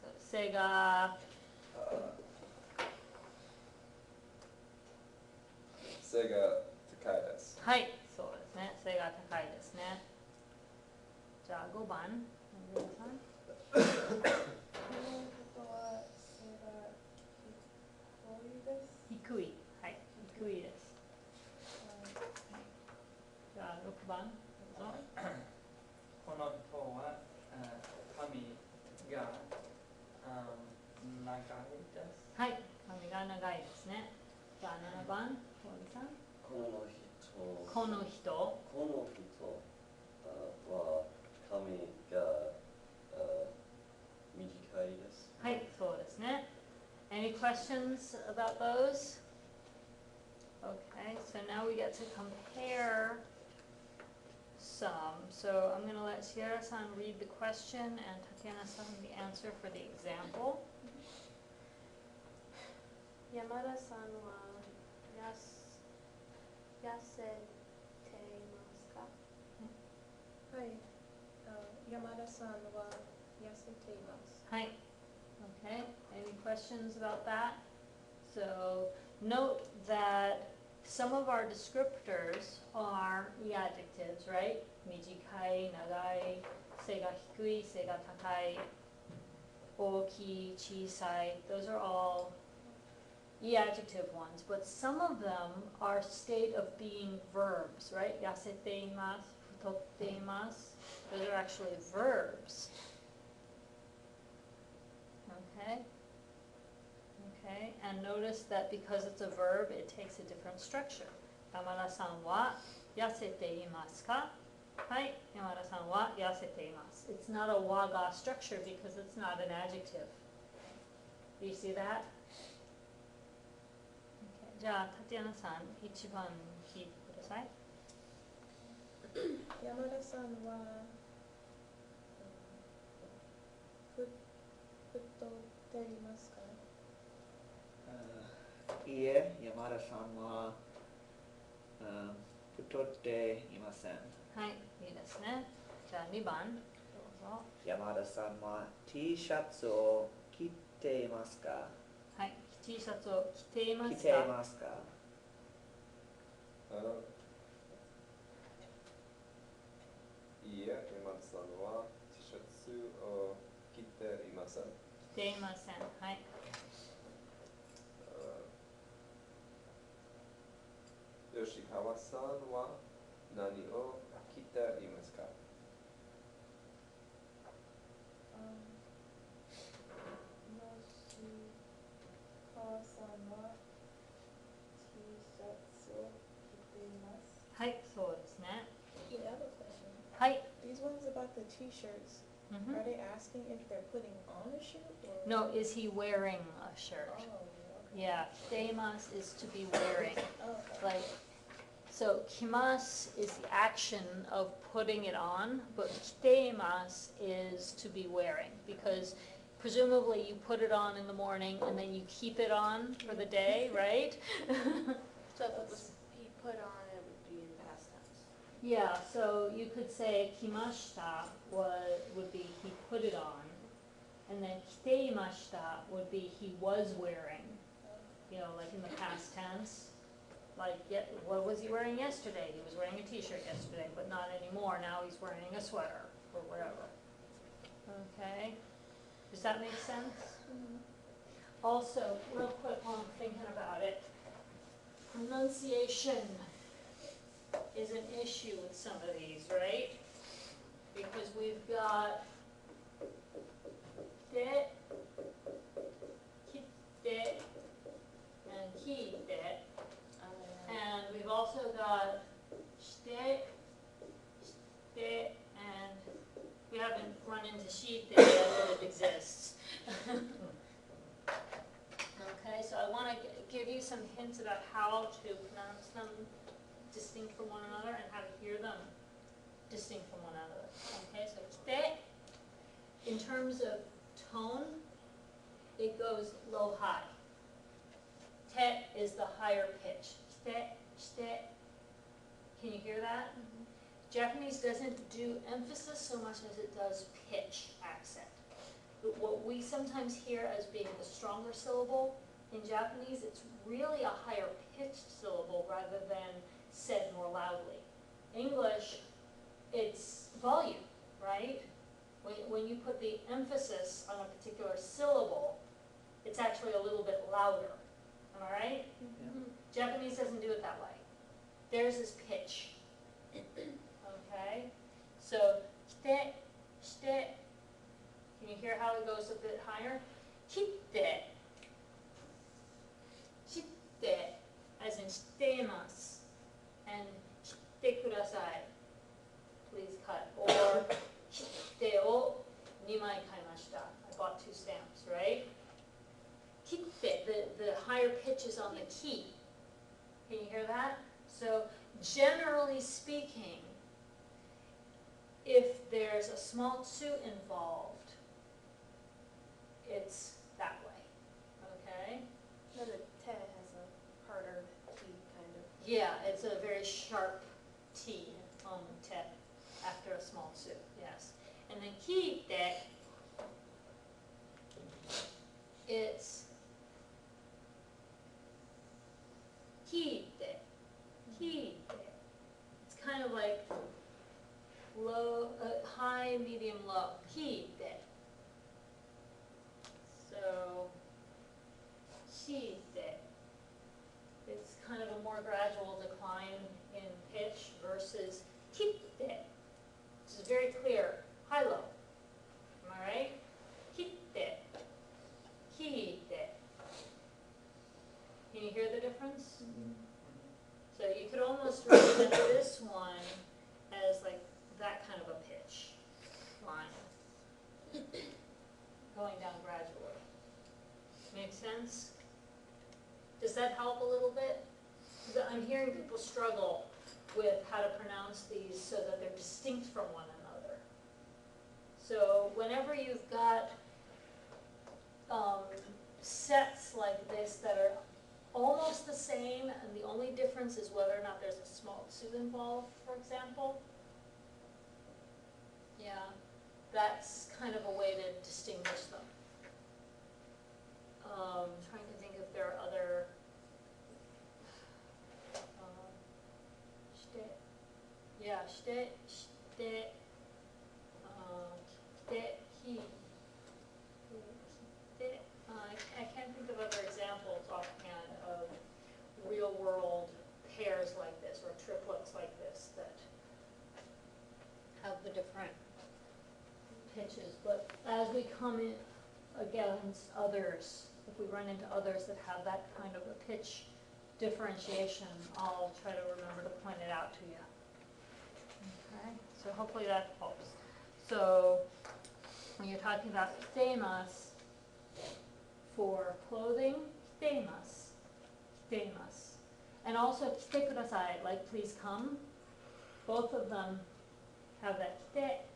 So, 背が背が高いです。はい、そうですね。背が高いですね。じゃあ5番。お願いします。この人は背が低いです。低い。はい、低いです。じゃあ6番。どうぞ。この人は髪が長いです。はい、髪が長いですね。じゃあ7番。小木さん。この人この人。は髪が短いです。はい、そうですね。Any questions about those? Okay, so now we get to compare some. So I'm going to let Sierra-san read the question and Tatiana-san the answer for the example. 山田さんは痩せていますか？はい、山田さんは痩せています。Hi. Okay, any questions about that? So note that some of our descriptors are the adjectives, right? 短い、長い、背が低い、背が高い、大きい、小さい. Those are all adjective ones, but some of them are state of being verbs, right? 痩せています、太っています. Those are actually verbs. Okay? Okay, and notice that because it's a verb, it takes a different structure. 山田さんは痩せていますか?はい、山田さんは痩せています。It's not a waga structure because it's not an adjective. Do you see that? Okay. じゃあ、タティアナさん、一番聞いてください。山田さんは太っていますか？いいえ、山田さんは太っていません。はい、いいですね。じゃあ2番、どうぞ。山田さんは T シャツを着ていますか？はい、T シャツを着ていますか？着ていますか？いいえ、山田さんは T シャツを着ていません。着ていません。はい。吉川さんは何を着ていますか？吉川さんは T シャツを着ています。はい、そうですね。Yeah, I have a question. はい。These ones about the t-shirts, Mhm. are they asking if they're putting on a shirt or? No, is he wearing a shirt? Oh, okay. Yeah, 着ています is to be wearing. Oh, okay. Like, so 着ます is the action of putting it on, but 着ています is to be wearing because presumably you put it on in the morning and then you keep it on for the day, right? So if it was he put on, it would be in past tense. Yeah, so you could say 着ました would be he put it on, and then 着ていました would be he was wearing, you know, like in the past tense. Like, what was he wearing yesterday? He was wearing a t-shirt yesterday, but not anymore. Now he's wearing a sweater or whatever. Okay? Does that make sense? Also, real quick while I'm thinking about it, pronunciation is an issue with some of these, right? Because we've got de, kitte, and kiite, and we've also got shite, shite, and we haven't run into shite yet, but it exists. Okay, so I want to give you some hints about how to pronounce them distinct from one another and how to hear them distinct from one another. Okay, so kite, in terms of tone, it goes low-high. Te is the higher pitch. Kite, shite. Can you hear that? Japanese doesn't do emphasis so much as it does pitch accent. But what we sometimes hear as being the stronger syllable, in Japanese it's really a higher pitched syllable rather than said more loudly. English, it's volume, right? When you put the emphasis on a particular syllable, it's actually a little bit louder. Am I right? Yeah. Japanese doesn't do it that way. Theirs is pitch. Okay? So, kite, shite. Can you hear how it goes a bit higher? Kitte. Shite, as in shiteimasu. And shite kudasai. Please cut. Or shite o 2枚買いました. I bought 2 stamps, right? Kitte, the higher pitch is on the ki. Can you hear that? So, generally speaking, if there's a small tsu involved, it's that way, okay? Then the te has a harder T kind of. Yeah, it's a very sharp T on the te after a small tsu, yes. And then kiite, it's kiite, kiite. It's kind of like low, high, medium, low. Kiite. So, shite. It's kind of a more gradual decline in pitch versus kitte, which is very clear, high, low. Am I right? Kitte, kiite. Can you hear the difference? So you could almost remember this one as like Make sense? Does that help a little bit? 'Cause I'm hearing people struggle with how to pronounce these so that they're distinct from one another. So whenever you've got sets like this that are almost the same, and the only difference is whether or not there's a small tsu involved, for example. Yeah, that's kind of a way to distinguish them. Trying to think if there are other, shite, yeah, shite, kite, hi, kite. I can't think of other examples offhand of real world pairs like this or triplets like this that have the different pitches. But as we come in against others, if we run into others that have that kind of a pitch differentiation, I'll try to remember to point it out to you. Okay, so hopefully that helps. So when you're talking about kitemas, for clothing, kitemas, kitemas. And also kite kudasai, like please come. Both of them have that kite,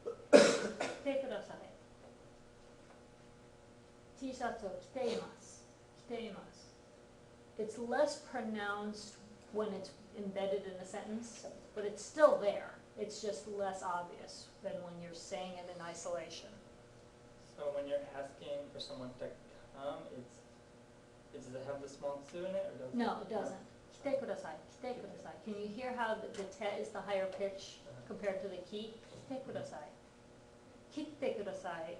kite kudasai. T-shirtsを着ています, 着ています. It's less pronounced when it's embedded in a sentence, but it's still there. It's just less obvious than when you're saying it in isolation. So when you're asking for someone to come, does it have the small tsu in it, or does it? No, it doesn't. 来てください, 来てください. Can you hear how the te is the higher pitch compared to the ki? 来てください. 切ってください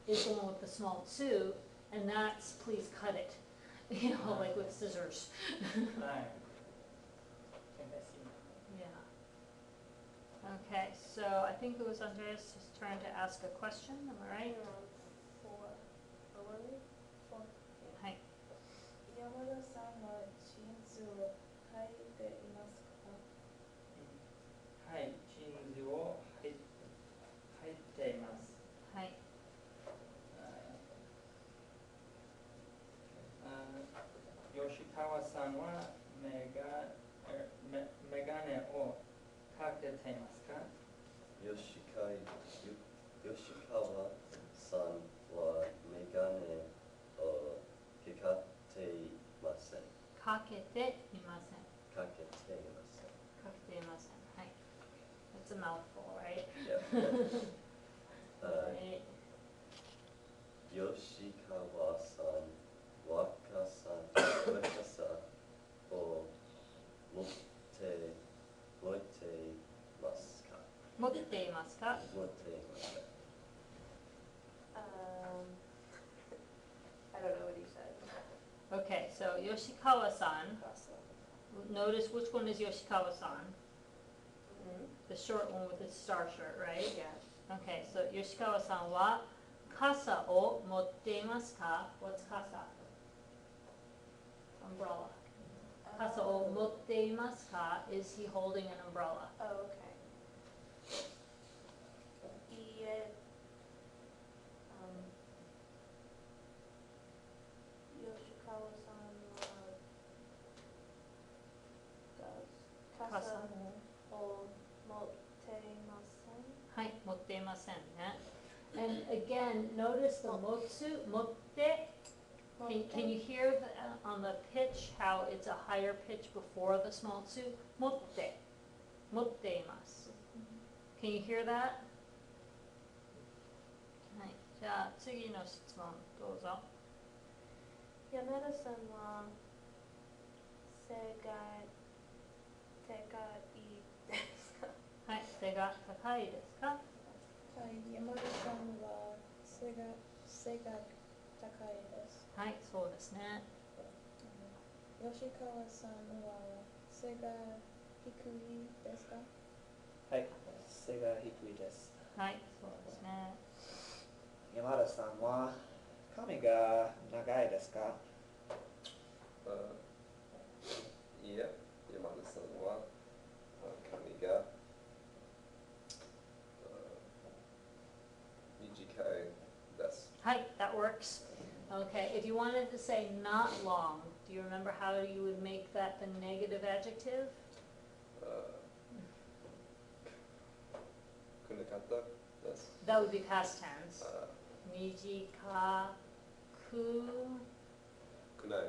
is the one with the small tsu, and that's please cut it. You know, like with scissors. Right. I think I see. Yeah. Okay, so I think it was Andreas' turn to ask a question, am I right? はい。山田さんはジーンズを履いていますか？はい、ジーンズを履いています。はい。吉川さんはメガネをかけていますか？吉川さんはメガネをかけていません。かけていません。かけていません。かけていません。はい。That's a mouthful, right? Yeah. Right. 吉川さん、若さを持っていますか？持っていますか？持っていますか？ I don't know what he said. Okay, so Yoshikawa-san, notice which one is Yoshikawa-san? The short one with the star shirt, right? Yeah. Okay, so Yoshikawa-san wa kasa o motte imasu ka? What's kasa? Umbrella. Kasa o motte imasu ka? Is he holding an umbrella? Oh, okay. Yoshikawa-san does kasa o motte imasen? はい、持っていませんね。And again, notice the motsu, motte. Can you hear on the pitch how it's a higher pitch before the small tsu? Motte. Motte imasu. Can you hear that? はい、じゃあ次の質問どうぞ。山田さんは背がいいですか？はい、背が高いですか？はい、山田さんは背が高いです。はい、そうですね。吉川さんは背が低いですか？はい、背が低いです。はい、そうですね。山田さんは髪が長いですか？いえ、山田さんは髪が短いです。はい、that works. Okay, if you wanted to say not long, do you remember how you would make that the negative adjective? くねかったです。 That would be past tense. 短くない。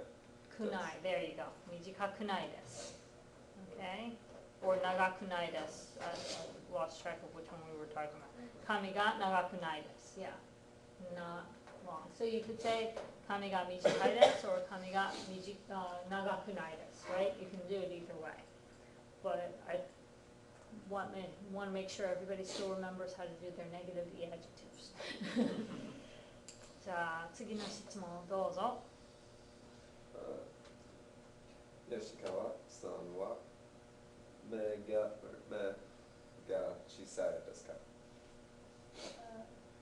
くない. There you go. 短くないです. Okay? Or 長くないです. I lost track of which one we were talking about. 髪が長くないです. Yeah. Not long. So you could say 髪が短いです or 髪が長くないです. Right? You can do it either way. But I want to make sure everybody still remembers how to do their negative E adjectives. じゃあ次の質問どうぞ。吉川さんは目が小さいですか？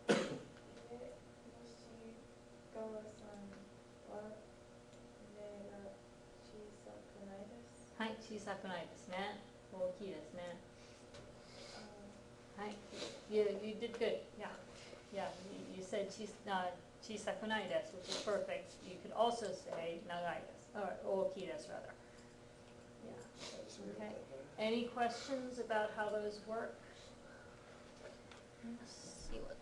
吉川さんは目が小さくないです。はい、小さくないですね。大きいですね。はい。You did good. Yeah. Yeah. You said 小さくないです, which is perfect. You could also say 長いです, or 大きいです rather. Yeah. Okay. Any questions about how those work? Let's see what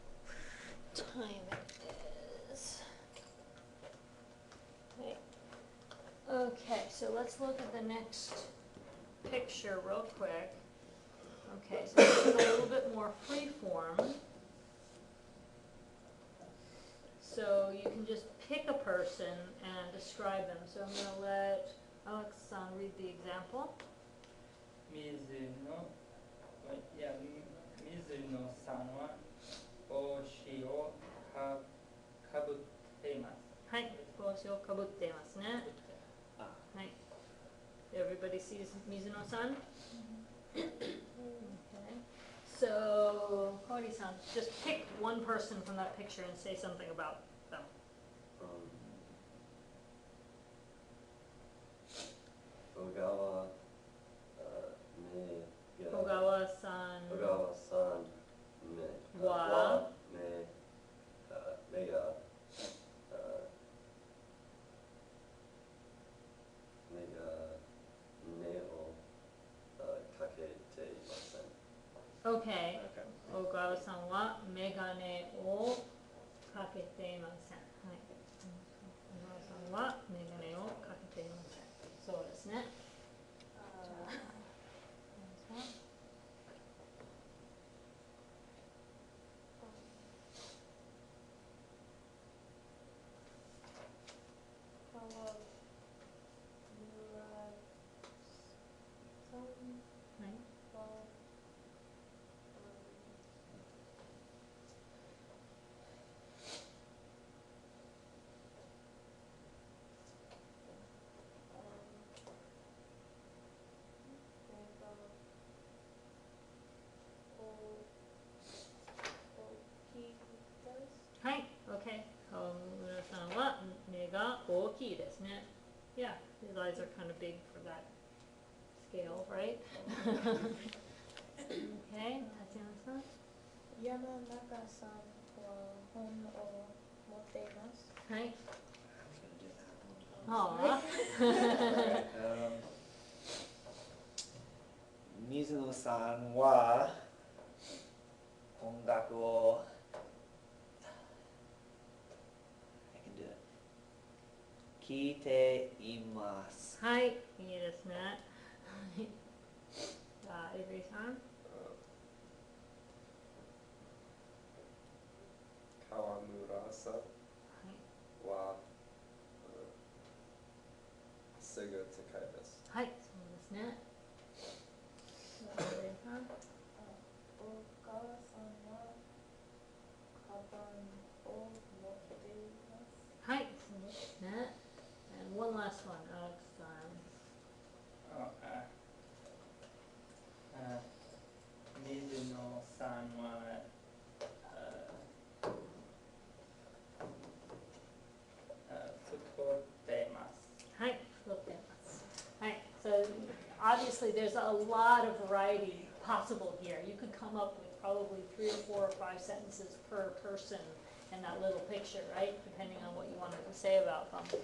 time it is. Okay. Okay, so let's look at the next picture real quick. Okay, so this is a little bit more free form. So you can just pick a person and describe them. So I'm going to let Alex-san read the example. 水野さんは帽子をかぶっています。はい、帽子をかぶっていますね。はい。Everybody sees Mizuno-san? Okay. So, Hori-san, just pick one person from that picture and say something about them. 小川小川さんは目が目をかけていません。Okay. 小川さんはメガネをかけていません。はい。小川さんはメガネをかけていません。そうですね。はい。Okay. 川村さんは目が大きいですね。Yeah, his eyes are kind of big for that scale, right? Okay. 立山さん。山中さんは本を持っています。はい。 Alright, Mizuno-san は音楽を I can do it. 聴いています。はい、いいですね。じゃあ、エブリさん。川村さんは背が高いです。はい、そうですね。エブリさん。小川さんはカバンを持っています。はい、そうですね。And one last one, Alex. 水野さんは太っています。はい、太っています。はい、so obviously there's a lot of variety possible here. You could come up with probably 3 or 4 or 5 sentences per person in that little picture, right? Depending on what you wanted to say about them.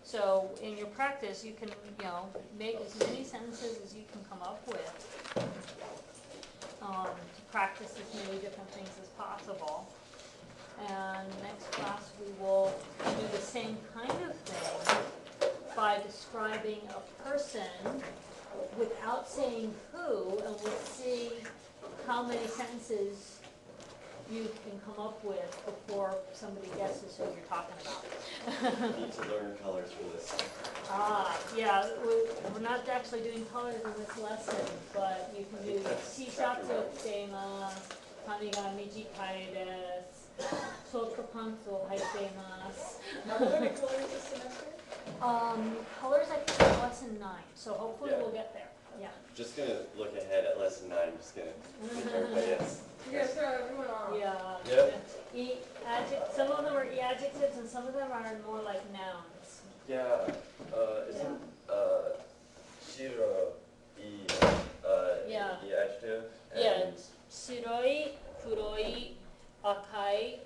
So in your practice, you can, make as many sentences as you can come up with, to practice as many different things as possible. And next class, we will do the same kind of thing by describing a person without saying who, and we'll see how many sentences you can come up with before somebody guesses who you're talking about. Need to learn colors for this. Yeah, we're not actually doing colors in this lesson, but you can do Shishatsu kiteimasu, kami ga mijikai desu, short pantsを履いています. Are there any colors this semester? Colors I think are lesson 9, so hopefully Yeah. we'll get there. Yeah. Just gonna look ahead at lesson 9. Just gonna make everybody else. You guys throw everyone off. Yeah. Yep. Some of them are adjectives and some of them are more like nouns. Yeah. Isn't shiro Yeah. the adjective? Yeah. And 白い、黒い、赤い、